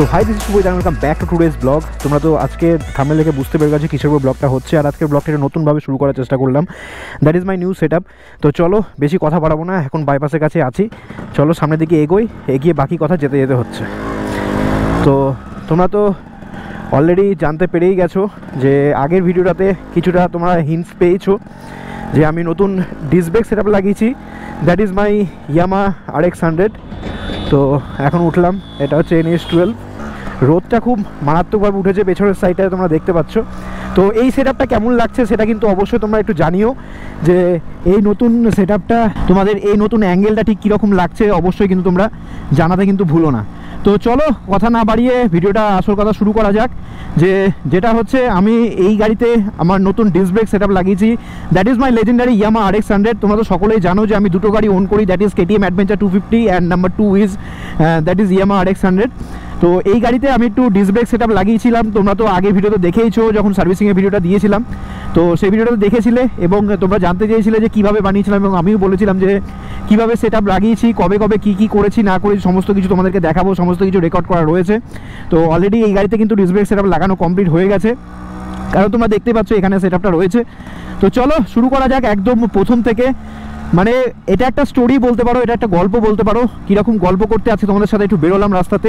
So hi this is Shubho, welcome back to today's blog. তোমরা তো আজকে থাম্বনেল দেখে বুঝতে পেরে গেছো কিসের উপর ব্লগটা হচ্ছে, আর আজকের ব্লগটা নতুনভাবে শুরু করার চেষ্টা করলাম। That is my new set up. তো চলো বেশি কথা বাড়াবো না, এখন বাইপাসের কাছে আছি, চলো সামনের দিকে এগিয়ে বাকি কথা যেতে যেতে হচ্ছে। তো তোমরা তো অলরেডি জানতে পেরেই গেছো যে আগের ভিডিওটাতে কিছুটা তোমরা হিন্টস পেয়েছো যে আমি নতুন ডিস্ক ব্রেক সেট আপ লাগিয়েছি। That is my Yamaha RX100। তো এখন উঠলাম, এটা হচ্ছে NS12। রোদটা খুব মারাত্মকভাবে উঠেছে পেছনের সাইডটায়, তোমরা দেখতে পাচ্ছ। তো এই সেট আপটা কেমন লাগছে সেটা কিন্তু অবশ্যই তোমরা একটু জানিও, যে এই নতুন সেট আপটা তোমাদের এই নতুন অ্যাঙ্গেলটা ঠিক কীরকম লাগছে, অবশ্যই কিন্তু তোমরা জানাতে কিন্তু ভুলো না। তো চলো কথা না বাড়িয়ে ভিডিওটা আসল কথা শুরু করা যাক। যেটা হচ্ছে আমি এই গাড়িতে আমার নতুন ডিস্ক ব্রেক সেট আপ লাগিয়েছি। That is my legendary Yamaha RX100। তোমরা তো সকলেই জানো যে আমি দুটো গাড়ি ওন করি, that is KTM Adventure 250 and number 2 is that is Yamaha RX100। তো এই গাড়িতে আমি একটু ডিস্ক ব্রেক সেট আপ লাগিয়েছিলাম। তোমরা তো আগে ভিডিওতে দেখেইছো, যখন সার্ভিসিংয়ের ভিডিওটা দিয়েছিলাম, তো সেই ভিডিওটা দেখেছিলে এবং তোমরা জানতে চেয়েছিলে যে কীভাবে বানিয়েছিলাম, এবং আমিও বলেছিলাম যে কীভাবে সেট আপ লাগিয়েছি, কবে কী করেছি না করেছি সমস্ত কিছু তোমাদেরকে দেখাবো, সমস্ত কিছু রেকর্ড করা রয়েছে। তো অলরেডি এই গাড়িতে কিন্তু ডিস্ক ব্রেক সেট আপ লাগানো কমপ্লিট হয়ে গেছে, কারণ তোমরা দেখতে পাচ্ছ এখানে সেট আপটা রয়েছে। তো চলো শুরু করা যাক একদম প্রথম থেকে। মানে এটা একটা স্টোরি বলতে পারো, এটা একটা গল্প বলতে পারো। কীরকম গল্প করতে আছে তোমাদের সাথে একটু বেরোলাম রাস্তাতে,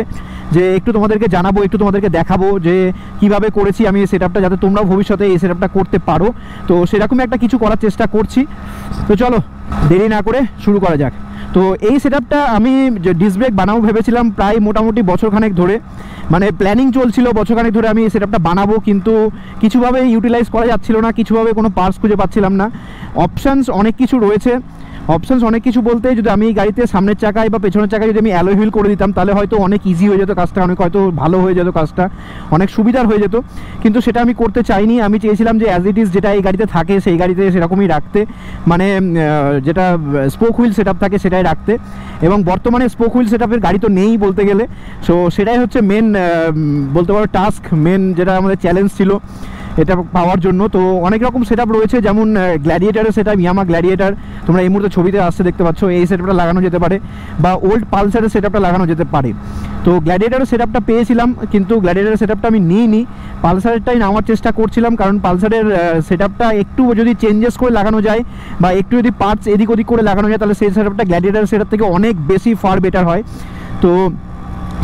যে একটু তোমাদেরকে জানাবো, একটু তোমাদেরকে দেখাবো যে কিভাবে করেছি আমি এই সেট আপটা, যাতে তোমরাও ভবিষ্যতে এই সেট আপটা করতে পারো। তো সেরকম একটা কিছু করার চেষ্টা করছি। তো চলো দেরি না করে শুরু করা যাক। তো এই সেট আপটা আমি ডিস্ক ব্রেক বানাবো ভেবেছিলাম প্রায় মোটামুটি বছরখানেক ধরে, মানে প্ল্যানিং চলছিল বছরখানেক ধরে আমি এই সেট আপটা বানাবো, কিন্তু কিছুভাবে ইউটিলাইজ করা যাচ্ছিল না, কিছুভাবে কোনো পার্টস খুঁজে পাচ্ছিলাম না। অপশানস অনেক কিছু রয়েছে, অপশানস অনেক কিছু বলতে যদি আমি এই গাড়িতে সামনের চাকায় বা পেছনের চাকায় যদি আমি অ্যালয় হুইল করে দিতাম, তাহলে হয়তো অনেক ইজি হয়ে যেত কাজটা, অনেক হয়তো ভালো হয়ে যেত কাজটা, অনেক সুবিধার হয়ে যেত। কিন্তু সেটা আমি করতে চাইনি। আমি চেয়েছিলাম যে অ্যাজ ইট ইজ যেটা এই গাড়িতে থাকে সেই গাড়িতে সেরকমই রাখতে, মানে যেটা স্পোক হুইল সেট আপ থাকে সেটাই রাখতে। এবং বর্তমানে স্পোক হুইল সেট আপের গাড়ি তো নেই বলতে গেলে। সো সেটাই হচ্ছে মেন বলতে পারো টাস্ক, মেন যেটা আমাদের চ্যালেঞ্জ ছিল এটা পাওয়ার জন্য। তো অনেক রকম সেট আপ রয়েছে, যেমন গ্ল্যাডিয়েটারের সেট আপ, ইয়ামা গ্ল্যাডিয়েটার তোমরা এই মুহূর্তে ছবিতে আসতে দেখতে পাচ্ছ, এই সেট আপটা লাগানো যেতে পারে, বা ওল্ড পালসারের সেট আপটা লাগানো যেতে পারে। তো গ্ল্যাডিয়েটারের সেট আপটা পেয়েছিলাম, কিন্তু গ্ল্যাডিয়েটারের সেট আপটা আমি নিইনি, পালসারেরটাই নেওয়ার চেষ্টা করছিলাম, কারণ পালসারের সেট আপটা একটু যদি চেঞ্জেস করে লাগানো যায় বা একটু যদি পার্টস এদিক ওদিক করে লাগানো যায়, তাহলে সেই সেট আপটা গ্ল্যাডিয়েটারের সেট আপ থেকে অনেক বেশি ফার বেটার হয়। তো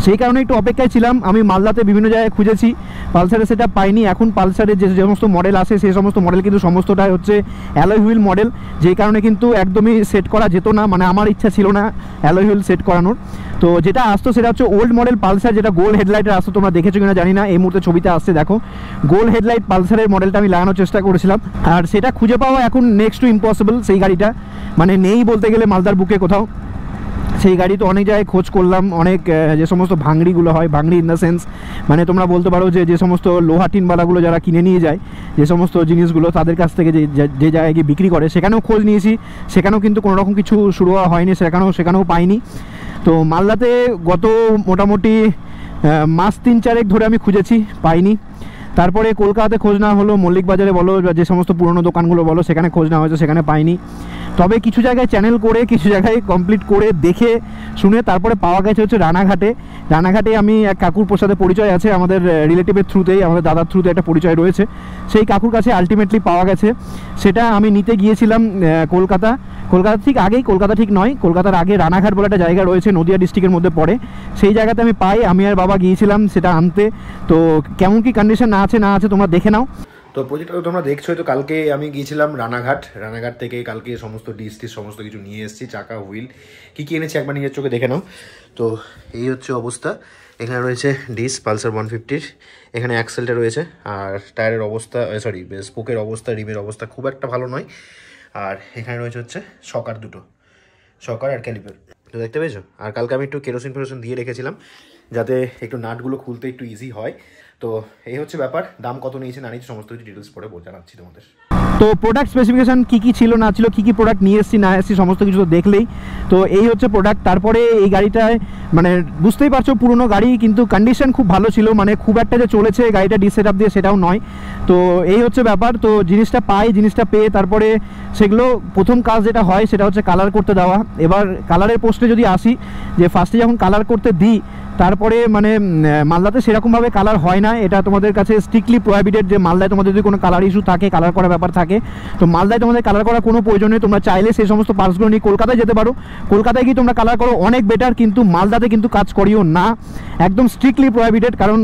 সেই কারণে একটু অপেক্ষায় ছিলাম। আমি মালদাতে বিভিন্ন জায়গায় খুঁজেছি, পালসারের সেটা পাইনি। এখন পালসারের যে সমস্ত মডেল আসে সেই সমস্ত মডেল কিন্তু সমস্তটাই হচ্ছে অ্যালয় হুইল মডেল, যেই কারণে কিন্তু একদমই সেট করা যেত না, মানে আমার ইচ্ছা ছিল না অ্যালয় হুইল সেট করানোর। তো যেটা আসতো সেটা হচ্ছে ওল্ড মডেল পালসার, যেটা গোল হেডলাইটের আসতো, তোমরা দেখেছো কিনা জানি না, এই মুহূর্তে ছবিতে আসছে দেখো, গোল হেডলাইট পালসারের মডেলটা আমি লাগানোর চেষ্টা করেছিলাম, আর সেটা খুঁজে পাওয়া এখন নেক্সট টু ইম্পসিবল। সেই গাড়িটা মানে নেই বলতে গেলে মালদার বুকে কোথাও। সেই গাড়ি তো অনেক জায়গায় খোঁজ করলাম, অনেক যে সমস্ত ভাঙড়িগুলো হয়, ভাঙড়ি ইন দ্য সেন্স মানে তোমরা বলতে পারো যে সমস্ত লোহা টিনবালাগুলো যারা কিনে নিয়ে যায় যে সমস্ত জিনিসগুলো, তাদের কাছ থেকে যে জায়গায় গিয়ে বিক্রি করে, সেখানেও খোঁজ নিয়েছি, সেখানেও কিন্তু কোনো রকম কিছু শুরু হয়নি, সেখানেও পাইনি। তো মালদাতে গত মোটামুটি মাস 3-4 ধরে আমি খুঁজেছি, পাইনি। তারপরে কলকাতাতে খোঁজ নেওয়া হলো, মল্লিক বাজারে বলো, যে সমস্ত পুরনো দোকানগুলো বলো, সেখানে খোঁজ নেওয়া হয়েছে, সেখানে পাইনি। তবে কিছু জায়গায় চ্যানেল করে, কিছু জায়গায় কমপ্লিট করে দেখে শুনে তারপরে পাওয়া গেছে হচ্ছে রানাঘাটে আমি এক কাকুর সাথে পরিচয় আছে, আমাদের রিলেটিভের থ্রুতেই, আমাদের দাদার থ্রুতে একটা পরিচয় রয়েছে, সেই কাকুর কাছে আলটিমেটলি পাওয়া গেছে। সেটা আমি নিতে গিয়েছিলাম কলকাতা ঠিক আগেই, কলকাতা ঠিক নয়, কলকাতার আগে রানাঘাট বলে একটা জায়গা রয়েছে, নদিয়া ডিস্ট্রিক্টের মধ্যে পড়ে, সেই জায়গাতে আমি পাই, আমি আর বাবা গিয়েছিলাম সেটা আনতে। তো কেমন কি কন্ডিশন না আছে তোমরা দেখে নাও। তো প্রজেক্টটা তোমরা দেখছো, তো কালকে আমি গিয়েছিলাম রানাঘাট থেকে কালকে সমস্ত ডিস্ট্রিক্ট সমস্ত কিছু নিয়ে এসেছি, চাকা হুইল কী এনেছি একবার নিজের চোখে দেখে নাও। তো এই হচ্ছে অবস্থা, এখানে রয়েছে ডিস্ক পালসার 150-র, এখানে অ্যাক্সেলটা রয়েছে, আর টায়ারের অবস্থা স্পোকের অবস্থা, রিমের অবস্থা খুব একটা ভালো নয়, আর এখানে রয়েছে হচ্ছে শকার আর ক্যালিপার, তো দেখতে পেয়েছো। আর কালকে আমি একটু কেরোসিন দিয়ে রেখেছিলাম যাতে একটু নাটগুলো খুলতে একটু ইজি হয়। তো এই হচ্ছে ব্যাপার। দাম কত নিয়েছে না নিয়েছে সমস্ত কিছু ডিটেলস পরে জানাচ্ছি তোমাদের। তো প্রোডাক্ট স্পেসিফিকেশান কী ছিল না ছিল, কী প্রোডাক্ট নিয়ে এসেছি না এসেছি সমস্ত কিছু তো দেখলেই। তো এই হচ্ছে প্রোডাক্ট। তারপরে এই গাড়িটায় মানে বুঝতেই পারছো পুরনো গাড়ি, কিন্তু কন্ডিশন খুব ভালো ছিল, মানে খুব একটা যে চলেছে গাড়িটা ডিসেট আপ দিয়ে সেটাও নয়। তো এই হচ্ছে ব্যাপার। তো জিনিসটা পেয়ে তারপরে সেগুলো প্রথম কাজ যেটা হয় সেটা হচ্ছে কালার করতে দেওয়া। এবার কালারের পোস্টে যদি আসি, যে ফার্স্টে যখন কালার করতে দিই তারপরে মানে মালদাতে সেরকমভাবে কালার হয় না, এটা তোমাদের কাছে স্ট্রিক্টলি প্রোহিবিটেড যে মালদায় তোমাদের যদি কোনো কালার ইস্যু থাকে, কালার করার ব্যাপার থাকে, তো মালদায় তোমাদের কালার করার কোনো প্রয়োজন নেই। তোমরা চাইলে সেই সমস্ত পার্টসগুলো নিয়ে কলকাতায় যেতে পারো, কলকাতায় গিয়ে তোমরা কালার করো, অনেক বেটার। কিন্তু মালদাতে কিন্তু কাজ করিও না, একদম স্ট্রিক্টলি প্রোহিবিটেড। কারণ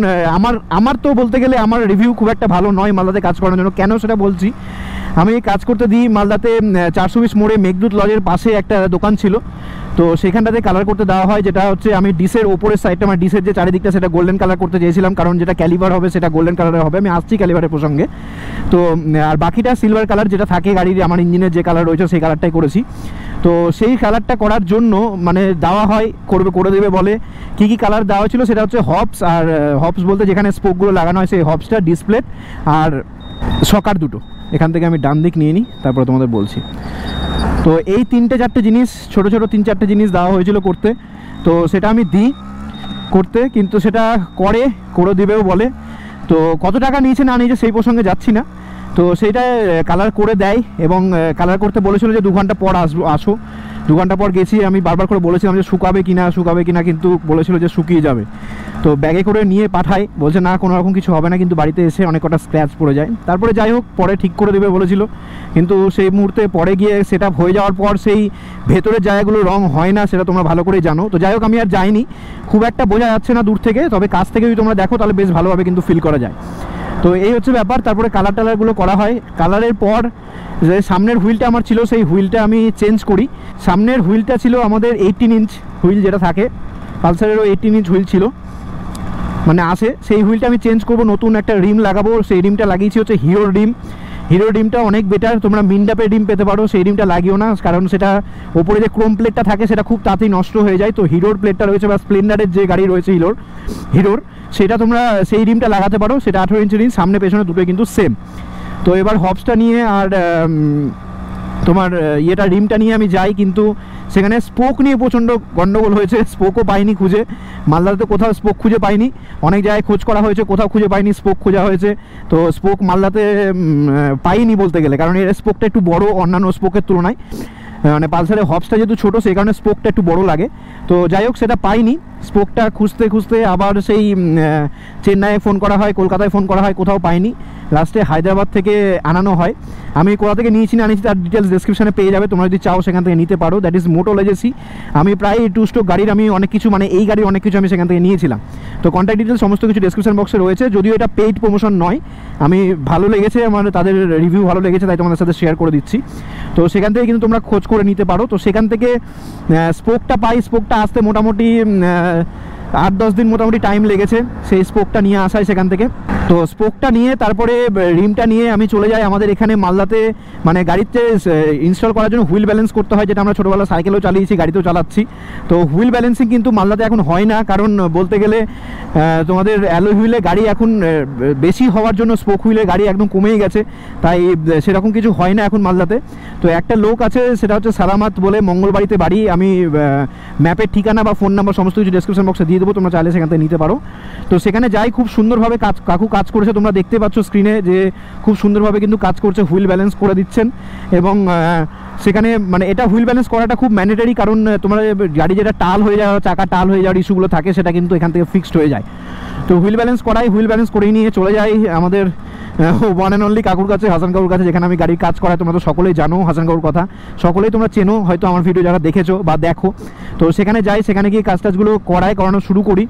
আমার তো বলতে গেলে আমার রিভিউ খুব একটা ভালো নয় মালদাতে কাজ করার জন্য। কেন সেটা বলছি, আমি কাজ করতে দিই মালদাতে 420 মোড়ে মেঘদূত লজের পাশে একটা দোকান ছিল, তো সেখানটাতে কালার করতে দেওয়া হয়, যেটা হচ্ছে আমি ডিসের ওপরের সাইডটা, মানে ডিসের যে চারিদিকটা সেটা গোল্ডেন কালার করতে চেয়েছিলাম, কারণ যেটা ক্যালিভার হবে সেটা গোল্ডেন কালারের হবে। আমি আসছি ক্যালিভারের প্রসঙ্গে। তো আর বাকিটা সিলভার কালার যেটা থাকে গাড়ির, আমার ইঞ্জিনের যে কালার রয়েছে সেই কালারটাই করেছি। তো সেই কালারটা করার জন্য মানে দেওয়া হয়, করে দেবে বলে। কী কী কালার দেওয়া হয়েছিল সেটা হচ্ছে হবস, আর হবস বলতে যেখানে স্পোকগুলো লাগানো হয় সেই হবসটা, ডিসপ্লে আর সকার দুটো। এখান থেকে আমি ডান দিক নিয়ে নিই, তারপরে তোমাদের বলছি। তো এই 3-4টে জিনিস, ছোটো ছোটো 3-4টে জিনিস দেওয়া হয়েছিল করতে, তো সেটা আমি দিই করতে, কিন্তু সেটা করে দিবেও বলে। তো কত টাকা নিয়েছে না নিয়েছে সেই প্রসঙ্গে যাচ্ছি না, তো সেইটা কালার করে দেয়। এবং কালার করতে বলেছিল যে 2 ঘন্টা পর আসো। 2 ঘন্টা পর গেছি, আমি বারবার করে বলেছিলাম যে শুকাবে কিনা, কিন্তু বলেছিল যে শুকিয়ে যাবে। তো ব্যাগে করে নিয়ে পাঠাই, বলছে না কোনো রকম কিছু হবে না, কিন্তু বাড়িতে এসে অনেক কটা স্ক্র্যাচ পড়ে যায়। তারপরে যাই হোক, পরে ঠিক করে দেবে বলেছিল, কিন্তু সেই মুহূর্তে পরে গিয়ে সেট আপ হয়ে যাওয়ার পর সেই ভেতরের জায়গাগুলো রং হয় না, সেটা তোমরা ভালো করেই জানো। তো যাই হোক, আমি আর যাইনি, খুব একটা বোঝা যাচ্ছে না দূর থেকে, তবে কাছ থেকে যদি তোমরা দেখো তাহলে বেশ ভালোভাবে কিন্তু ফিল করা যায়। তো এই হচ্ছে ব্যাপার। তারপরে কালারগুলো করা হয়। কালারের পর যে সামনের হুইলটা আমার ছিল, সেই হুইলটা আমি চেঞ্জ করি। সামনের হুইলটা ছিল আমাদের 18 ইঞ্চ হুইল, যেটা থাকে পালসারেরও 18 ইঞ্চ হুইল ছিল, মানে আসে। সেই হুইলটা আমি চেঞ্জ করব, নতুন একটা রিম লাগাবো। সেই রিমটা লাগিয়েছি হচ্ছে হিরোর রিম। হিরোর রিমটা অনেক বেটার, তোমরা মিন্ডাপের রিম পেতে পারো, সেই রিমটা লাগিও না, কারণ সেটা ওপরে যে ক্রোম প্লেটটা থাকে সেটা খুব তাড়াতাড়ি নষ্ট হয়ে যায়। তো হিরোর প্লেটটা রয়েছে, বা স্প্লেন্ডারের যে গাড়ি রয়েছে হিরোর, সেটা তোমরা সেই রিমটা লাগাতে পারো। সেটা 18 ইঞ্চি রিম, সামনে পেছনে দুটোই কিন্তু সেম। তো এবার হবসটা নিয়ে আর তোমার রিমটা নিয়ে আমি যাই, কিন্তু সেখানে স্পোক নিয়ে প্রচণ্ড গন্ডগোল হয়েছে। স্পোকও পাইনি খুঁজে, মালদাতে কোথাও স্পোক খুঁজে পাইনি। অনেক জায়গায় খোঁজ করা হয়েছে, কোথাও খুঁজে পাইনি, স্পোক খোঁজা হয়েছে। তো স্পোক মালদাতে পাইনি বলতে গেলে, কারণ এর স্পোকটা একটু বড় অন্যান্য স্পোকের তুলনায়। মানে পালসারের হবসটা যেহেতু ছোটো, সেই কারণে স্পোকটা একটু বড় লাগে। তো যাই হোক, সেটা পাইনি। স্পোকটা খুঁজতে আবার সেই চেন্নাইয়ে ফোন করা হয়, কলকাতায় ফোন করা হয়, কোথাও পাইনি। লাস্টে হায়দ্রাবাদ থেকে আনানো হয়। আমি কোথা থেকে নিয়েছি না নিয়েছি তার ডিটেলস ডেসক্রিপশনে পেয়ে যাবে, তোমরা যদি চাও সেখান থেকে নিতে পারো। That is Moto Legacy. আমি প্রায় 2 স্ট্রোক গাড়ির আমি অনেক কিছু, মানে এই গাড়ির অনেক কিছু আমি সেখান থেকে নিয়েছিলাম। তো কন্ট্যাক্ট ডিটেলস সমস্ত কিছু ডেসক্রিপশন বক্সে রয়েছে, যদিও এটা পেইড প্রমোশন নয়। আমি ভালো লেগেছে, মানে তাদের রিভিউ ভালো লেগেছে, তাই তোমাদের সাথে শেয়ার করে দিচ্ছি। তো সেখান থেকে কিন্তু তোমরা খোঁজ করে নিতে পারো। তো সেখান থেকে স্পোকটা পাই। স্পোকটা আসতে মোটামুটি 8-10 দিন মোটামুটি টাইম লেগেছে সেই স্পোকটা নিয়ে আসায় সেখান থেকে। তো স্পোকটা নিয়ে তারপরে রিমটা নিয়ে আমি চলে যাই আমাদের এখানে মালদাতে, মানে গাড়িতে ইনস্টল করার জন্য হুইল ব্যালেন্স করতে হয়, যেটা আমরা ছোটোবেলা সাইকেলেও চালিয়েছি, গাড়িতেও চালাচ্ছি। তো হুইল ব্যালেন্সিং কিন্তু মালদাতে এখন হয় না, কারণ বলতে গেলে তোমাদের অ্যালয় হুইলে গাড়ি এখন বেশি হওয়ার জন্য স্পোক হুইলে গাড়ি একদম কমেই গেছে, তাই সেরকম কিছু হয় না এখন মালদাতে। তো একটা লোক আছে, সেটা হচ্ছে সালামাত বলে, মঙ্গলবাড়িতে বাড়ি। আমি ম্যাপের ঠিকানা বা ফোন নাম্বার সমস্ত কিছু ডেসক্রিপশন বক্সে দিয়ে দেবো, তোমরা চাইলে সেখান থেকে নিতে পারো। তো সেখানে যাই, খুব সুন্দরভাবে কাকু কাজ করেছে, তোমরা দেখতে পাচ্ছ স্ক্রিনে যে খুব সুন্দরভাবে কিন্তু কাজ করছে, হুইল ব্যালেন্স করে দিচ্ছেন। এবং সেখানে মানে এটা হুইল ব্যালেন্স করাটা খুব ম্যান্ডেটারি, কারণ তোমার গাড়ি যেটা টাল হয়ে যাওয়া, চাকা টাল হয়ে যাওয়ার ইস্যুগুলো থাকে, সেটা কিন্তু এখান থেকে ফিক্সড হয়ে যায়। তো হুইল ব্যালেন্স করেই নিয়ে চলে যাই আমাদের ওয়ান অ্যান্ড অনলি কাকুর কাছে, হাসান কাকুর কাছে, যেখানে আমি গাড়ির কাজ করাই। তোমরা তো সকলেই জানো হাসান কাকুর কথা, সকলেই তোমরা চেনো হয়তো আমার ভিডিও যারা দেখেছো বা দেখো। তো সেখানে যাই, সেখানে গিয়ে কাজগুলো করানো শুরু করি।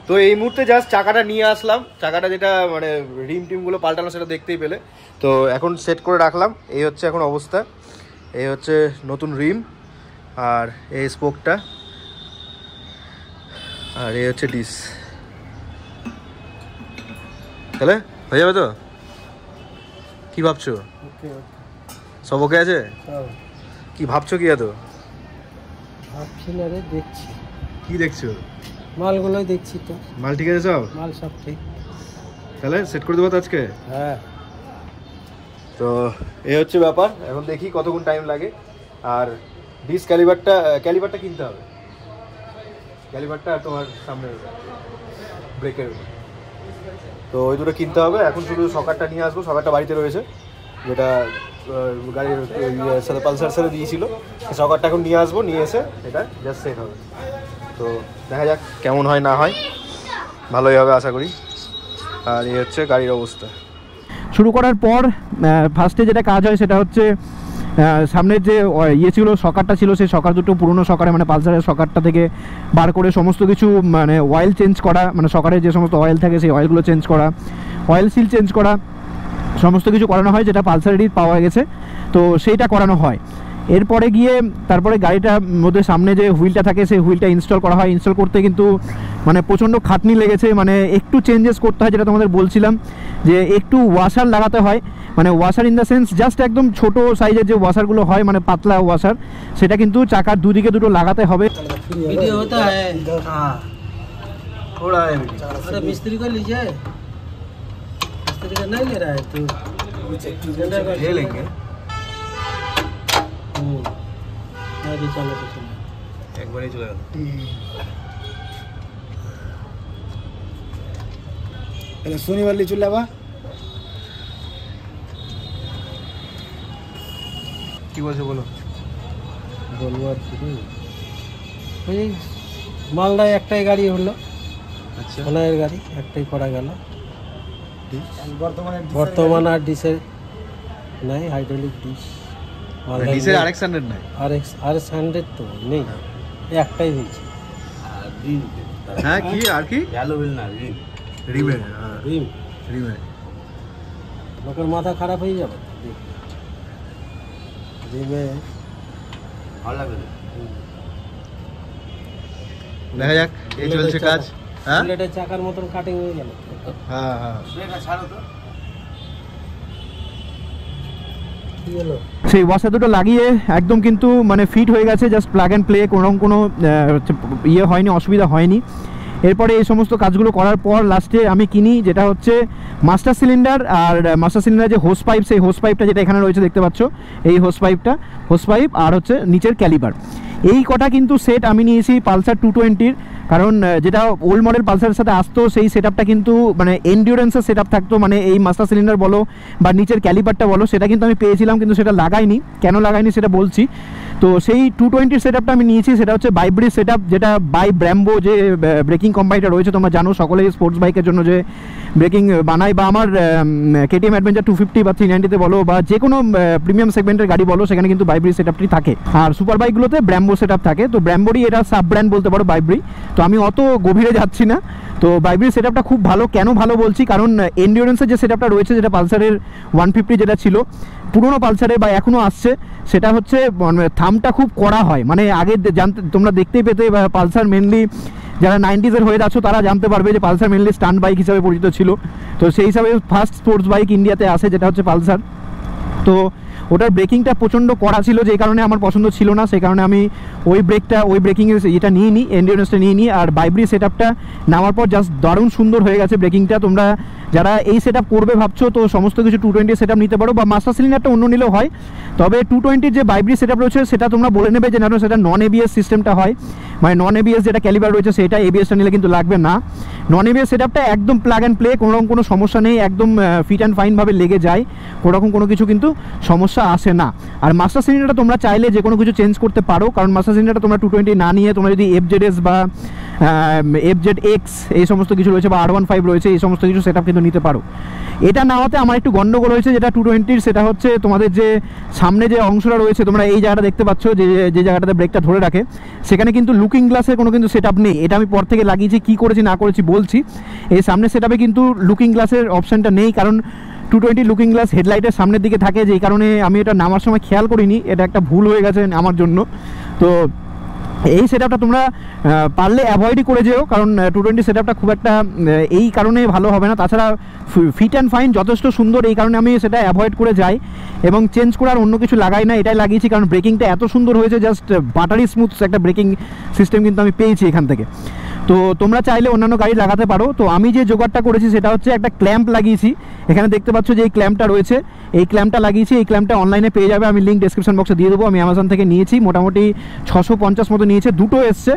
তো এই মুহূর্তে জাস্ট চাকাটা নিয়ে আসলাম, চাকাটা যেটা মানে টিমগুলো পাল্টানো সেটা দেখতেই পেলে। তো এখন সেট করে রাখলাম, এই হচ্ছে এখন অবস্থা। এই হচ্ছে নতুন রিম, আর এই স্পোকটা, আর এই হচ্ছে ডিস। তাহলে হয়ে যাবে তো? কি ভাবছো? সব ওকে আছে? কি ভাবছো? কি এত ভাবছি না রে, দেখছি। কি দেখছো? মালগুলোই দেখছি। তো মাল ঠিক আছে? সব মাল সব ঠিক। তাহলে সেট করে দেবো তো আজকে? হ্যাঁ। তো এই হচ্ছে ব্যাপার, এখন দেখি কতক্ষণ টাইম লাগে। আর ডিস ক্যালিবারটা কিনতে হবে, ক্যালিবারটা আর তোমার সামনে ব্রেকের, তো ওই দুটো কিনতে হবে। এখন শুধু সকারটা নিয়ে আসবো, সকারটা বাড়িতে রয়েছে, যেটা গাড়ির সাথে পালসার সাথে দিয়েছিল। সকারটা এখন নিয়ে আসবো, নিয়ে এসে এটা জাস্ট সেট হবে। তো দেখা যাক কেমন হয় না হয়, ভালোই হবে আশা করি। আর এই হচ্ছে গাড়ির অবস্থা। শুরু করার পর ফার্স্টে যেটা কাজ হয় সেটা হচ্ছে সামনের যে ইয়ে ছিল, সকারটা ছিল, সেই সকার দুটো পুরনো সকারে মানে পালসারের সকারটা থেকে বার করে সমস্ত কিছু মানে অয়েল চেঞ্জ করা, মানে সকারের যে সমস্ত অয়েল থাকে সেই অয়েলগুলো চেঞ্জ করা, অয়েল সিল চেঞ্জ করা, সমস্ত কিছু করানো হয় যেটা পালসারেরই পাওয়া গেছে, তো সেইটা করানো হয়। এরপরে গিয়ে তারপরে গাড়িটার মধ্যে সামনে যে হুইলটা থাকে সেই হুইলটা ইনস্টল করা হয়। ইনস্টল করতে কিন্তু মানে প্রচণ্ড খাটনি লেগেছে, মানে একটু চেঞ্জেস করতে হয়, যেটা তোমাদের বলছিলাম যে একটু ওয়াশার লাগাতে হয়, মানে washer in the sense just একদম ছোট সাইজের যে ওয়াশারগুলো হয় মানে পাতলা ওয়াশার, সেটা কিন্তু চাকার দুদিকে দুটো লাগাতে হবে। वीडियो होता है हाँ थोड़ा है अरे मिस्त्री को लीजिए मिस्त्री का नहीं ले रहा है तो ले लेंगे अभी चलो तो चलो एक बार ही चले गया सोनी वाली चूल्हा बा কি বলছো বলো। বলবো আর কি ওই মালদায় একটাই গাড়ি হলো, আচ্ছা সোনাইয়ের গাড়ি একটাই করা গেল। বর্তমানে আর ডিসের নাই, হাইড্রোলিক ডিস ডিসের আরএক্স 100 নাই, RS 100 তো নেই, একটাই হয়েছে। হ্যাঁ কি আর কি ভ্যালু বিল না রিম রিমে রিম রিমে লোকের মাথা খারাপ হয়ে যাবে রিমে ভালো লাগবে না। দেখা যাক এই চলছে কাজ। হ্যাঁ বুলেটের চাকার মতন কাটিং হয়ে গেল। হ্যাঁ হ্যাঁ ছাড়ো তো কি হলো সেই ওয়াশার দুটো লাগিয়ে একদম কিন্তু মানে ফিট হয়ে গেছে, জাস্ট প্লাগ অ্যান্ড প্লে, কোনো ইয়ে হয়নি, অসুবিধা হয়নি। এরপরে এই সমস্ত কাজগুলো করার পর লাস্টে আমি কিনি যেটা হচ্ছে মাস্টার সিলিন্ডার, আর মাস্টার সিলিন্ডার যে হোস পাইপ, সেই হোস পাইপটা যেটা এখানে রয়েছে দেখতে পাচ্ছ, এই হোস পাইপ আর হচ্ছে নিচের ক্যালিপার, এই কটা কিন্তু সেট আমি নিয়েছি পালসার 220-র, কারণ যেটা ওল্ড মডেল পালসারের সাথে আসতো সেই সেটআপটা কিন্তু মানে এন্ডিউরেন্সের সেটআপ থাকতো, মানে এই মাস্টার সিলিন্ডার বলো বা নিচের ক্যালিপারটা বলো, সেটা কিন্তু আমি পেয়েছিলাম কিন্তু সেটা লাগাইনি। কেন লাগাইনি সেটা বলছি। তো সেই 220-র সেটআপটা আমি নিয়েছি, সেটা হচ্ছে বাইব্রি সেটআপ, যেটা বাই ব্র্যাম্বো যে ব্রেকিং কোম্পানিটা রয়েছে, তোমরা জানো সকলেই স্পোর্টস বাইকের জন্য যে ব্রেকিং বানায়, বা আমার KTM অ্যাডভেঞ্চার 250 বা 390-তে বলো বা যে কোনো প্রিমিয়াম সেগমেন্টের গাড়ি বলো, সেখানে কিন্তু বাইব্রি সেটআপটি থাকে। আর সুপার বাইকগুলোতে ব্র্যাম্বো সেটআপ থাকে, তো ব্র্যাম্বোরই এটা সাব ব্র্যান্ড বলতে পারো বাইব্রি। তো আমি অত গভীরে যাচ্ছি না। তো বাইব্রির সেটআপটা খুব ভালো। কেন ভালো বলছি, কারণ এন্ডিউরেন্সের যে সেটআপটা রয়েছে, যেটা পালসারের 150 যেটা ছিল পুরোনো পালসারে বা এখনও আসছে, সেটা হচ্ছে থামটা খুব কড়া হয়। মানে আগে তোমরা দেখতেই পেতে পালসার মেনলি যারা 90s-এর হয়ে যাচ্ছ তারা জানতে পারবে যে পালসার মেনলি স্টান্ট বাইক হিসাবে পরিচিত ছিল। তো সেই হিসাবে ফার্স্ট স্পোর্টস বাইক ইন্ডিয়াতে আসে যেটা হচ্ছে পালসার। তো ওটার ব্রেকিংটা প্রচণ্ড কড়া ছিল, যে কারণে আমার পছন্দ ছিল না, সেই কারণে আমি ওই ব্রেকিংয়ের এটা নিয়ে নিই, এন্ডিউরেন্সটা নিয়ে নিই। আর বাইব্রি সেটআপটা নামার পর জাস্ট দারুণ সুন্দর হয়ে গেছে ব্রেকিংটা। তোমরা যারা এই সেটআপ করবে ভাবছো তো সমস্ত কিছু 220 সেটআপ নিতে পারো, বা মাস্টার সিলিন্ডারটা অন্য নিলেও হয়। তবে 220-র যে বাইব্রি সেটআপ রয়েছে সেটা তোমরা বলে নেবে যে না সেটা নন ABS সিস্টেমটা হয়, মানে নন ABS যেটা ক্যালিবার রয়েছে সেটা, ABSটা নিলে কিন্তু লাগবে না। নন ABS সেটআপটা একদম প্লাগ অ্যান্ড প্লে, কোনোরকম কোনো সমস্যা নেই, একদম ফিট অ্যান্ড ফাইনভাবে লেগে যায়, কোনোরকম কোনো কিছু কিন্তু সমস্যা আসে না। আর মাস্টার সিলিন্ডারটা তোমরা চাইলে যে কোনো কিছু চেঞ্জ করতে পারো, কারণ মাস্টার সিলিন্ডারটা তোমরা 220 না নিয়ে তোমরা যদি FZS বা FZX এই সমস্ত কিছু রয়েছে বা R15 রয়েছে, এই সমস্ত কিছু সেটআপ কিন্তু নিতে পারো। এটা না হতে আমার একটু গন্ডগোল হয়েছে যেটা 220-র, সেটা হচ্ছে তোমাদের যে সামনে যে অংশটা রয়েছে, তোমরা এই জায়গাটা দেখতে পাচ্ছ যে জায়গাটাতে ব্রেকটা ধরে রাখে, সেখানে কিন্তু লুকিং গ্লাসের কোনো কিন্তু সেটআপ নেই। এটা আমি পর থেকে লাগিয়েছি, কী করেছি না করেছি বলছি। এই সামনের সেটআপে কিন্তু লুকিং গ্লাসের অপশানটা নেই, কারণ 220 লুকিং গ্লাস হেডলাইটের সামনের দিকে থাকে, যেই কারণে আমি এটা নামার সময় খেয়াল করিনি, এটা একটা ভুল হয়ে গেছে আমার জন্য। তো এই সেটআপটা তোমরা পারলে অ্যাভয়েডই করে যেও, কারণ 220 সেটআপটা খুব একটা এই কারণে ভালো হবে না। তাছাড়া ফিট অ্যান্ড ফাইন যথেষ্ট সুন্দর, এই কারণে আমি সেটা অ্যাভয়েড করে যাই এবং চেঞ্জ করার অন্য কিছু লাগাই না। এটাই লাগিয়েছি কারণ ব্রেকিংটা এত সুন্দর হয়েছে, জাস্ট বাটারি স্মুথ একটা ব্রেকিং সিস্টেম কিন্তু আমি পেয়েছি এখান থেকে। তো তোমরা চাইলে অন্যান্য গাড়ি লাগাতে পারো। তো আমি যে জোগাড়টা করেছি সেটা হচ্ছে একটা ক্ল্যাম্প লাগিয়েছি, এখানে দেখতে পাচ্ছ যে এই ক্ল্যাম্পটা রয়েছে, এই ক্ল্যাম্পটা লাগিয়েছি। এই ক্ল্যাম্পটা অনলাইনে পেয়ে যাবে, আমি লিঙ্ক ডেসক্রিপশন বক্সে দিয়ে দেবো। আমি অ্যামাজন থেকে নিয়েছি, মোটামুটি 650 মতো নিয়েছে, দুটো এসছে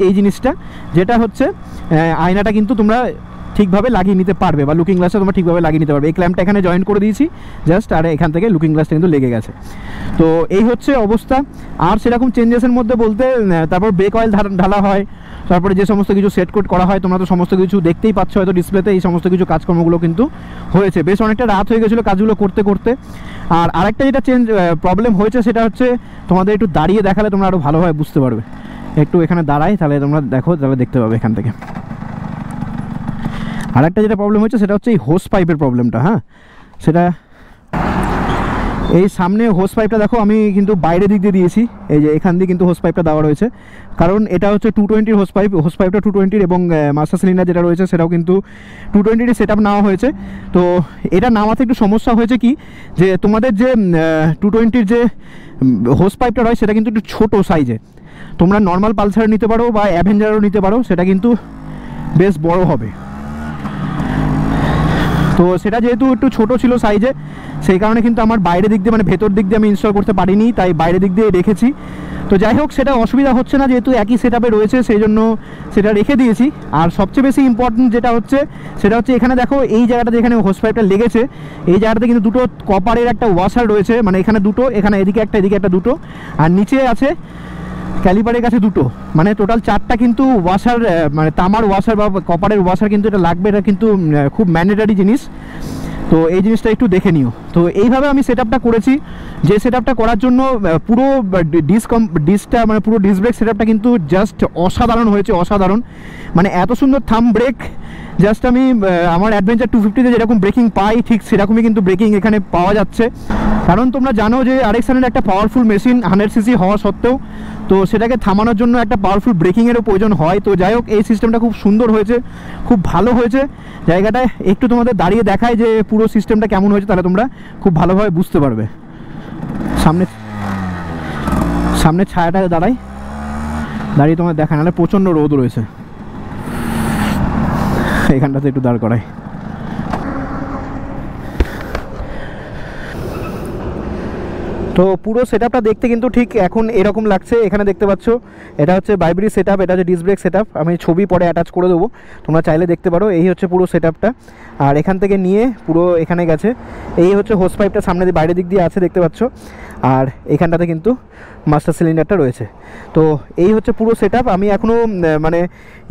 এই জিনিসটা, যেটা হচ্ছে আয়নাটা কিন্তু তোমরা ঠিকভাবে লাগিয়ে নিতে পারবে, বা লুকিং গ্লাসটা তোমরা ঠিকভাবে লাগিয়ে নিতে পারবে। এই ক্ল্যাম্পটা এখানে জয়েন করে দিয়েছি জাস্ট, আর এখান থেকে লুকিং গ্লাসটা কিন্তু লেগে গেছে। তো এই হচ্ছে অবস্থা। আর সেরকম চেঞ্জেসের মধ্যে বলতে, তারপর ব্রেক অয়েল ঢালা হয়, তারপরে যে সমস্ত কিছু সেট কোড করা হয় তোমরা তো সমস্ত কিছু দেখতেই পাচ্ছ হয়তো ডিসপ্লেতে। এই সমস্ত কিছু কাজকর্মগুলো কিন্তু হয়েছে, বেশ অনেকটা রাত হয়ে গেছিলো কাজগুলো করতে করতে। আর আরেকটা যেটা প্রবলেম হয়েছে সেটা হচ্ছে তোমাদের একটু দাঁড়িয়ে দেখালে তোমরা আরও ভালোভাবে বুঝতে পারবে। একটু এখানে দাঁড়াই তাহলে তোমরা দেখো, তাহলে দেখতে পাবে এখান থেকে। আরেকটা যেটা প্রবলেম হয়েছে সেটা হচ্ছে এই হোস পাইপের প্রবলেমটা। হ্যাঁ, সেটা এই সামনে হোস পাইপটা দেখো আমি কিন্তু বাইরে দিক দিয়ে দিয়েছি, এই যে এখান দিয়ে কিন্তু হোস পাইপটা দেওয়া রয়েছে, কারণ এটা হচ্ছে 220 হোস পাইপটা 220 এবং মাস্টার সিলিন্ডার যেটা রয়েছে সেটাও কিন্তু 220 সেট আপ নেওয়া হয়েছে। তো এটা নামাতে একটু সমস্যা হয়েছে কি, যে তোমাদের যে 220 যে হোস পাইপটা রয় সেটা কিন্তু একটু ছোটো সাইজে। তোমরা নর্মাল পালসার নিতে পারো বা অ্যাভেঞ্জারও নিতে পারো, সেটা কিন্তু বেশ বড় হবে। তো সেটা যেহেতু একটু ছোটো ছিল সাইজে, সেই কারণে কিন্তু আমার বাইরে দিক দিয়ে মানে ভেতর দিক দিয়ে আমি ইনস্টল করতে পারিনি, তাই বাইরে দিক দিয়ে রেখেছি। তো যাই হোক, সেটা অসুবিধা হচ্ছে না যেহেতু একই সেট আপে রয়েছে, সেই জন্য সেটা রেখে দিয়েছি। আর সবচেয়ে বেশি ইম্পর্টেন্ট যেটা হচ্ছে সেটা হচ্ছে এখানে দেখো এই জায়গাটা যেখানে হোস পাইপটা লেগেছে এই জায়গাটাতে কিন্তু দুটো কপারের একটা ওয়াশার রয়েছে, মানে এখানে দুটো, এখানে এদিকে একটা দুটো, আর নিচে আছে ক্যালিপারের কাছে দুটো, মানে টোটাল 4টা কিন্তু ওয়াশার, মানে তামার ওয়াশার বা কপারের ওয়াশার কিন্তু এটা লাগবে, এটা কিন্তু খুব ম্যান্ডেটারি জিনিস। তো এই জিনিসটা একটু দেখে নিও। তো এইভাবে আমি সেট আপটা করেছি, যে সেট আপটা করার জন্য পুরো ডিসটা মানে পুরো ডিস ব্রেক সেট আপটা কিন্তু জাস্ট অসাধারণ হয়েছে, অসাধারণ। মানে এত সুন্দর থাম ব্রেক জাস্ট আমি আমার অ্যাডভেঞ্চার 250-তে যেরকম ব্রেকিং পাই ঠিক সেরকমই কিন্তু ব্রেকিং এখানে পাওয়া যাচ্ছে। কারণ তোমরা জানো যে RX-100 একটা পাওয়ারফুল মেশিন 100cc হওয়া সত্ত্বেও তো সেটাকে থামানোর জন্য একটা পাওয়ারফুল ব্রেকিংয়েরও প্রয়োজন হয়। তো যাই হোক, এই সিস্টেমটা খুব সুন্দর হয়েছে, খুব ভালো হয়েছে। জায়গাটায় একটু তোমাদের দাঁড়িয়ে দেখায় যে পুরো সিস্টেমটা কেমন হয়েছে, তাহলে তোমরা খুব ভালোভাবে বুঝতে পারবে। সামনে ছায়াটা দাঁড়িয়ে তোমার দেখা, নাহলে প্রচণ্ড রোদ রয়েছে। এখানটাতে একটু দাঁড় করাই। তো পুরো সেটআপটা দেখতে কিন্তু ঠিক এখন এরকম লাগছে। এখানে দেখতে পাচ্ছ এটা হচ্ছে বাইব্রি সেটআপ, এটা হচ্ছে ডিস ব্রেক সেটআপ। আমি ছবি পরে অ্যাটাচ করে দেবো, তোমরা চাইলে দেখতে পারো। এই হচ্ছে পুরো সেটআপটা, আর এখান থেকে নিয়ে পুরো এখানে গেছে। এই হচ্ছে হোস পাইপটা সামনে দিয়ে বাইরের দিক দিয়ে আছে দেখতে পাচ্ছ, আর এখানটাতে কিন্তু মাস্টার সিলিন্ডারটা রয়েছে। তো এই হচ্ছে পুরো সেটআপ। আমি এখনও মানে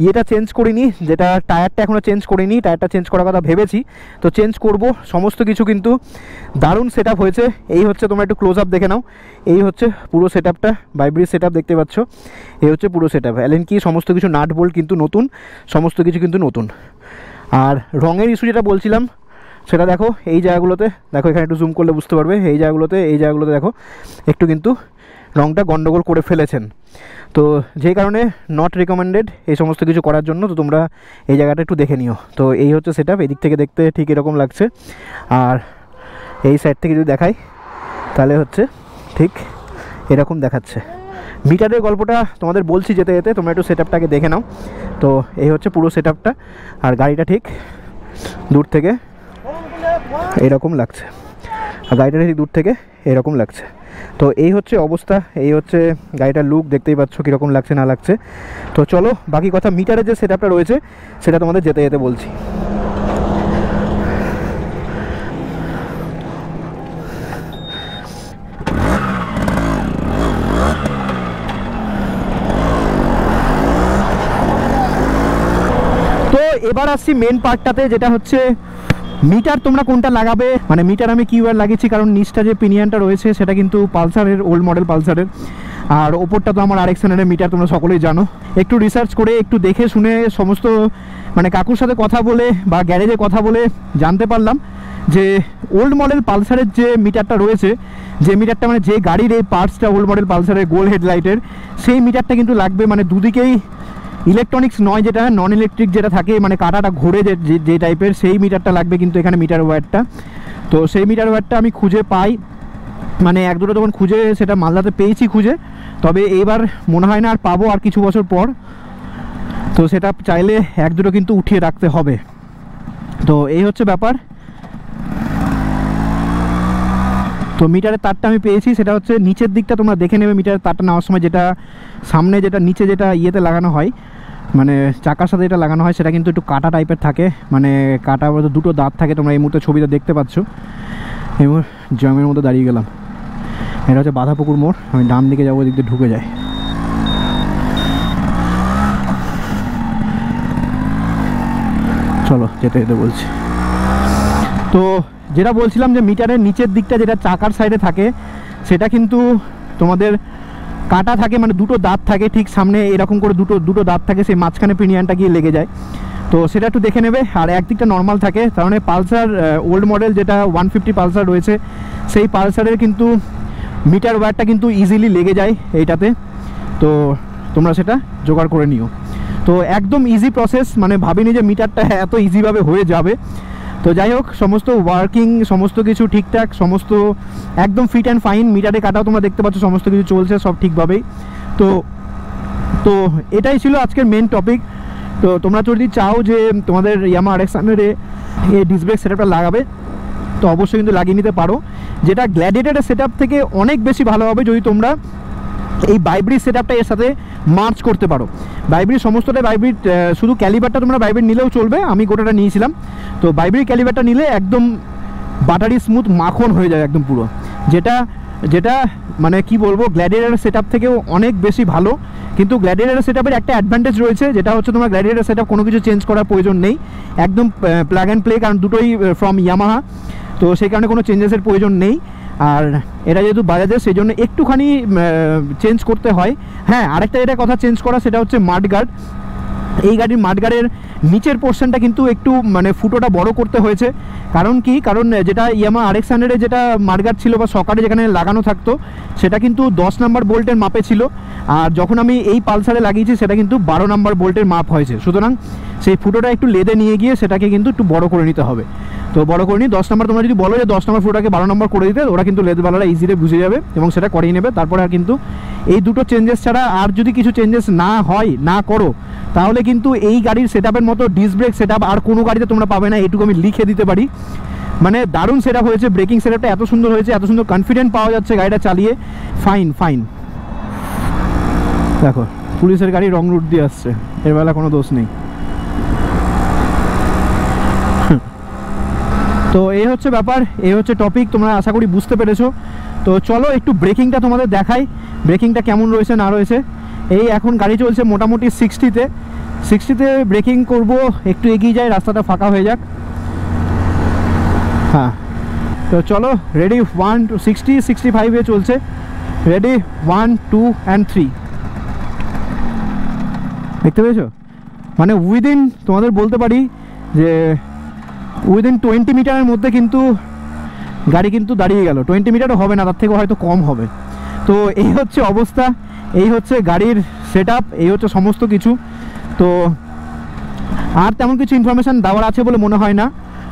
ইয়েটা চেঞ্জ করিনি, যেটা টায়ারটা এখনও চেঞ্জ করিনি, টায়ারটা চেঞ্জ করার কথা ভেবেছি, তো চেঞ্জ করব। সমস্ত কিছু কিন্তু দারুণ সেটআপ হয়েছে। এই হচ্ছে, তোমরা একটু ক্লোজ আপ দেখে নাও, এই হচ্ছে পুরো সেটআপটা, বাইব্রি সেটআপ দেখতে পাচ্ছ। এই হচ্ছে পুরো সেটআপ, অ্যালেন কি সমস্ত কিছু নাট বোল্ট কিন্তু নতুন, সমস্ত কিছু কিন্তু নতুন। আর রঙের ইস্যু যেটা বলছিলাম সেটা দেখো, এই জায়গাগুলোতে দেখো, এখানে একটু জুম করলে বুঝতে পারবে, এই জায়গাগুলোতে দেখো একটু কিন্তু রঙটা গন্ডগোল করে ফেলেছেন। তো যেই কারণে নট রিকমেন্ডেড এই সমস্ত কিছু করার জন্য। তো তোমরা এই জায়গাটা একটু দেখে নিও। তো এই হচ্ছে সেটআপ, এদিক থেকে দেখতে ঠিক এরকম লাগছে, আর এই সাইড থেকে যদি দেখাই তাহলে হচ্ছে ঠিক এরকম দেখাচ্ছে। মিটারের গল্পটা তোমাদের বলছি যেতে যেতে, তোমরা একটু সেটআপটাকে দেখে নাও। তো এই হচ্ছে পুরো সেটআপটা, আর গাড়িটা ঠিক দূর থেকে এরকম লাগছে, আর গাড়িটা ঠিক দূর থেকে এরকম লাগছে। তো এই হচ্ছে অবস্থা, এই হচ্ছে গাড়িটার লুক, দেখতেই পাচ্ছ কীরকম লাগছে না লাগছে। তো চলো বাকি কথা, মিটারের যে সেটআপটা রয়েছে সেটা তোমাদের যেতে যেতে বলছি। তো এবার আসছি মেন পার্টটাতে, যেটা হচ্ছে মিটার তোমরা কোনটা লাগাবে। মানে মিটার আমি কিউআর লাগিয়েছি কারণ নিচটা যে পিনিয়ানটা রয়েছে সেটা কিন্তু পালসারের, ওল্ড মডেল পালসারের, আর ওপরটা তো আমার RX-100 মিটার, তোমরা সকলেই জানো। একটু রিসার্চ করে একটু দেখে শুনে সমস্ত মানে কাকুর সাথে কথা বলে বা গ্যারেজে কথা বলে জানতে পারলাম যে ওল্ড মডেল পালসারের যে মিটারটা রয়েছে, যে মিটারটা মানে যে গাড়ির এই পার্টসটা ওল্ড মডেল পালসারের গোল হেডলাইটের, সেই মিটারটা কিন্তু লাগবে। মানে দুদিকেই ইলেকট্রনিক্স নয়, যেটা নন ইলেকট্রিক যেটা থাকে, মানে কাঁটাটা ঘোরে যে টাইপের, সেই মিটারটা লাগবে কিন্তু এখানে মিটার ওয়্যারটা। তো সেই মিটার ওয়্যারটা আমি খুঁজে পাই, মানে এক দুটো তখন খুঁজে সেটা মালদাতে পেয়েছি খুঁজে, তবে এবার মনে হয় না আর পাবো আর কিছু বছর পর। তো সেটা চাইলে এক দুটো কিন্তু উঠিয়ে রাখতে হবে। তো এই হচ্ছে ব্যাপার। তো মিটারের তারটা আমি পেয়েছি, সেটা হচ্ছে নিচের দিকটা তোমরা দেখে নেবে। মিটারের তারটা নেওয়ার সময় যেটা সামনে, যেটা নিচে, যেটা ইয়েতে লাগানো হয়, মানে চাকার সাথে এটা লাগানো হয়, সেটা কিন্তু একটু কাটা টাইপের থাকে, মানে কাটা বলতে দুটো দাঁত থাকে। তোমরা এই মুহূর্তে ছবিটা দেখতে পাচ্ছ। এই জ্যামের মধ্যে দাঁড়িয়ে গেলাম, এটা হচ্ছে বাঁধাপুকুর মোড়। আমি ডান দিকে যাবো, দিক দিয়ে ঢুকে যায়। চলো যেতে যেতে বলছি। তো যেটা বলছিলাম যে মিটারের নিচের দিকটা যেটা চাকার সাইডে থাকে সেটা কিন্তু তোমাদের কাটা থাকে, মানে দুটো দাঁত থাকে ঠিক সামনে এরকম করে দুটো দাঁত থাকে, সেই মাঝখানে পিনিয়ানটা গিয়ে লেগে যায়। তো সেটা একটু দেখে নেবে। আর একদিকটা নর্মাল থাকে, তার মানে পালসার ওল্ড মডেল যেটা 150 পালসার রয়েছে সেই পালসারের কিন্তু মিটার ওয়্যারটা কিন্তু ইজিলি লেগে যায় এইটাতে। তো তোমরা সেটা জোগাড় করে নিও। তো একদম ইজি প্রসেস, মানে ভাবিনি যে মিটারটা এত ইজিভাবে হয়ে যাবে। তো যাই হোক, সমস্ত ওয়ার্কিং সমস্ত কিছু ঠিকঠাক, সমস্ত একদম ফিট অ্যান্ড ফাইন। মিটারে কাটাও তোমরা দেখতে পাচ্ছ সমস্ত কিছু চলছে সব ঠিকভাবেই। তো এটাই ছিল আজকের মেন টপিক। তো তোমরা যদি চাও যে তোমাদের ইয়ামাহা RX-100 এই ডিস্ক ব্রেক সেটআপটা লাগাবে তো অবশ্যই কিন্তু লাগিয়ে নিতে পারো, যেটা গ্ল্যাডিয়েটরের সেটআপ থেকে অনেক বেশি ভালো হবে যদি তোমরা এই বাইব্রিজ সেটআপটা এর সাথে মার্চ করতে পারো। বাইব্রিজ সমস্তটাই বাইব্রিজ, শুধু ক্যালিবারটা তোমরা বাইব্রিজ নিলেও চলবে, আমি গোটাটা নিয়েছিলাম। তো বাইব্রিজ ক্যালিবারটা নিলে একদম বাটারি স্মুথ মাখন হয়ে যায় একদম পুরো, যেটা মানে কি বলবো গ্ল্যাডিয়েটরের সেটআপ থেকেও অনেক বেশি ভালো। কিন্তু গ্ল্যাডিয়েটরের সেটআপের একটা অ্যাডভান্টেজ রয়েছে, যেটা হচ্ছে তোমার গ্ল্যাডিয়েটর সেটআপ কোনো কিছু চেঞ্জ করার প্রয়োজন নেই, একদম প্লাগ অ্যান্ড প্লে, কারণ দুটোই ফ্রম ইয়ামাহা। তো সেই কারণে কোনো চেঞ্জেসের প্রয়োজন নেই। আর এটা যেহেতু বাজাজের সেই জন্য একটুখানি চেঞ্জ করতে হয়। হ্যাঁ, আরেকটা যেটা কথা চেঞ্জ করা সেটা হচ্ছে মাডগার্ড। এই গাড়ির মাডগার্ডের নিচের পোর্শনটা কিন্তু একটু মানে ফুটোটা বড় করতে হয়েছে। কারণ যেটা ইয়ামাহা RX-100 যেটা মাডগার্ড ছিল বা সকারে যেখানে লাগানো থাকতো সেটা কিন্তু 10 নম্বর বোল্টের মাপে ছিল, আর যখন আমি এই পালসারে লাগিয়েছি সেটা কিন্তু 12 নম্বর বোল্টের মাপ হয়েছে। সুতরাং সেই ফুটোটা একটু লেদে নিয়ে গিয়ে সেটাকে কিন্তু একটু বড় করে নিতে হবে। তো বড় করে নিয়ে 10 নম্বর, তোমরা যদি বলো যে 10 নম্বর ফুটোটাকে 12 নম্বর করে দিতে, ওরা কিন্তু লেদওয়ালারা ইজিলি বুঝে যাবে এবং সেটা করিয়ে নেবে। তারপরে আর কিন্তু এই দুটো চেঞ্জেস ছাড়া আর যদি কিছু চেঞ্জেস না করো তাহলে কিন্তু এই গাড়ির সেটআপের মতো ডিস্ক ব্রেক সেটআপ আর কোনো গাড়িতে তোমরা পাবে না, এটুকু আমি লিখে দিতে পারি। মানে দারুণ সেটআপ হয়েছে, ব্রেকিং সেটআপটা এত সুন্দর হয়েছে, এত সুন্দর কনফিডেন্ট পাওয়া যাচ্ছে গাড়িটা চালিয়ে। ফাইন। দেখো পুলিশের গাড়ি রং রুট দিয়ে আসছে, এর বেলা কোনো দোষ নেই। তো এই হচ্ছে ব্যাপার, এই হচ্ছে টপিক, তোমরা আশা করি বুঝতে পেরেছো। তো চলো একটু ব্রেকিংটা তোমাদের দেখাই, ব্রেকিংটা কেমন রয়েছে না রয়েছে। এই এখন গাড়ি চলছে মোটামুটি 60তে ব্রেকিং করব, একটু এগিয়ে যায়, রাস্তাটা ফাঁকা হয়ে যাক। হ্যাঁ, তো চলো রেডি, 1 to 60, 65-এ চলছে, রেডি 1 2 and 3। দেখতে পেয়েছো, মানে উইদিন তোমাদের বলতে পারি যে উইদিন 20 মিটারের মধ্যে কিন্তু গাড়ি কিন্তু দাঁড়িয়ে গেল। 20 মিটারও হবে না, তার থেকে হয়তো কম হবে। তো এই হচ্ছে অবস্থা, এই হচ্ছে গাড়ির সেটআপ, এই হচ্ছে সমস্ত কিছু। তো আর তেমন কিছু ইনফরমেশান দেওয়ার আছে বলে মনে হয় না।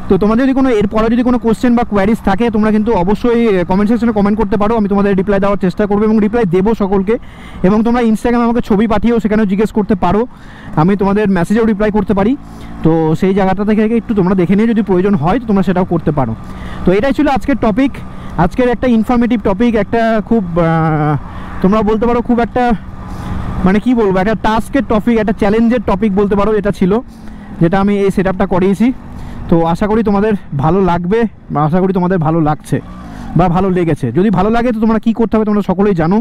তো তোমাদের যদি কোনো এরপরে যদি কোনো কোশ্চেন বা কোয়ারিজ থাকে তোমরা কিন্তু অবশ্যই কমেন্ট সেকশনে কমেন্ট করতে পারো, আমি তোমাদের রিপ্লাই দেওয়ার চেষ্টা করবো এবং রিপ্লাই দেবো সকলকে। এবং তোমরা ইনস্টাগ্রামে আমাকে ছবি পাঠিয়েও সেখানেও জিজ্ঞেস করতে পারো, আমি তোমাদের মেসেজেও রিপ্লাই করতে পারি। তো সেই জায়গাটা থেকে একটু তোমরা দেখে নিয়ে যদি প্রয়োজন হয় তো তোমরা সেটাও করতে পারো। তো এটাই ছিল আজকের টপিক, আজকের একটা ইনফরমেটিভ টপিক, একটা খুব তোমরা বলতে পারো খুব একটা মানে কি বলবো একটা টাস্কের টপিক, একটা চ্যালেঞ্জের টপিক বলতে পারো এটা ছিল, যেটা আমি এই সেটআপটা করিয়েছি। তো আশা করি তোমাদের ভালো লাগবে বা আশা করি তোমাদের ভালো লাগছে বা ভালো লেগেছে। যদি ভালো লাগে তো তোমরা কী করতে হবে তোমরা সকলেই জানো,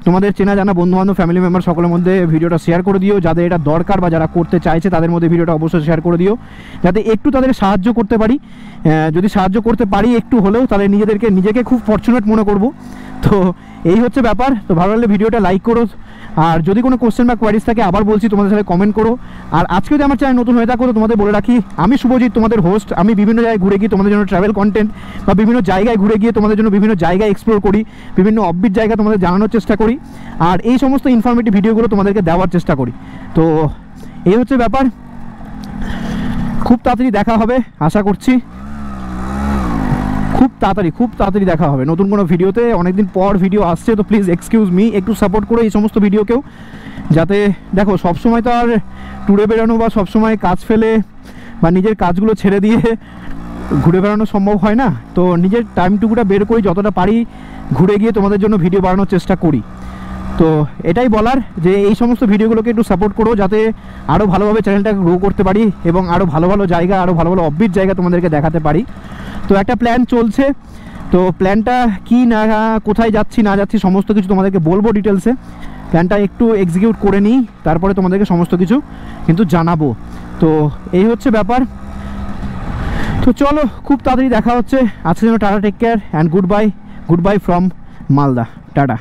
তোমাদের চেনা জানা বন্ধুবান্ধব ফ্যামিলি মেম্বার সকলের মধ্যে ভিডিওটা শেয়ার করে দিও, যাদের এটা দরকার বা যারা করতে চাইছে তাদের মধ্যে ভিডিওটা অবশ্যই শেয়ার করে দিও, যাতে একটু তাদের সাহায্য করতে পারি। যদি সাহায্য করতে পারি একটু হলেও তাহলে নিজেকে খুব ফরচুনেট মনে করব। তো এই হচ্ছে ব্যাপার। তো ভালো লাগলে ভিডিওটা লাইক করো, আর যদি কোনো কোশ্চেন বা কোয়ারিজ থাকে আবার বলছি তোমাদের সাথে কমেন্ট করো। আর আজকে যদি আমার চ্যানেল নতুন হয়ে থাকো তো তোমাদের বলে রাখি, আমি শুভজিৎ তোমাদের হোস্ট। আমি বিভিন্ন জায়গায় ঘুরে গিয়ে তোমাদের জন্য ট্রাভেল কন্টেন্ট বা বিভিন্ন জায়গায় ঘুরে গিয়ে তোমাদের জন্য বিভিন্ন জায়গায় এক্সপ্লোর করি, বিভিন্ন অফবিট জায়গা তোমাদের জানানোর চেষ্টা করি, আর এই সমস্ত ইনফরমেটিভ ভিডিওগুলো তোমাদেরকে দেওয়ার চেষ্টা করি। তো এই হচ্ছে ব্যাপার, খুব তাড়াতাড়ি দেখা হবে আশা করছি, খুব তাড়াতাড়ি দেখা হবে নতুন কোনো ভিডিওতে। অনেকদিন পর ভিডিও আসছে, তো প্লিজ এক্সকিউজ মি, একটু সাপোর্ট করো এই সমস্ত ভিডিওকেও, যাতে দেখো সবসময় তো আর ট্যুরে বেরোনো বা সবসময় কাজ ফেলে বা নিজের কাজগুলো ছেড়ে দিয়ে ঘুরে বেড়ানো সম্ভব হয় না। তো নিজের টাইমটুকুটা বের করি, যতটা পারি ঘুরে গিয়ে তোমাদের জন্য ভিডিও বানানোর চেষ্টা করি। তো এটাই বলার যে এই সমস্ত ভিডিওগুলোকে একটু সাপোর্ট করো, যাতে আরও ভালোভাবে চ্যানেলটাকে গ্রো করতে পারি এবং আরও ভালো ভালো জায়গা, আরও ভালো ভালো অফবিট জায়গা তোমাদেরকে দেখাতে পারি। তো একটা প্ল্যান চলছে, তো প্ল্যানটা কি না কোথায় যাচ্ছি না যাচ্ছি সমস্ত কিছু তোমাদেরকে বলবো ডিটেলসে। প্ল্যানটা একটু এক্সিকিউট করে নিই, তারপরে তোমাদেরকে সমস্ত কিছু কিন্তু জানাবো। তো এই হচ্ছে ব্যাপার। তো চলো খুব তাড়াতাড়ি দেখা হচ্ছে। আজকের জন্য tata, take care and good bye from Malda. Tata.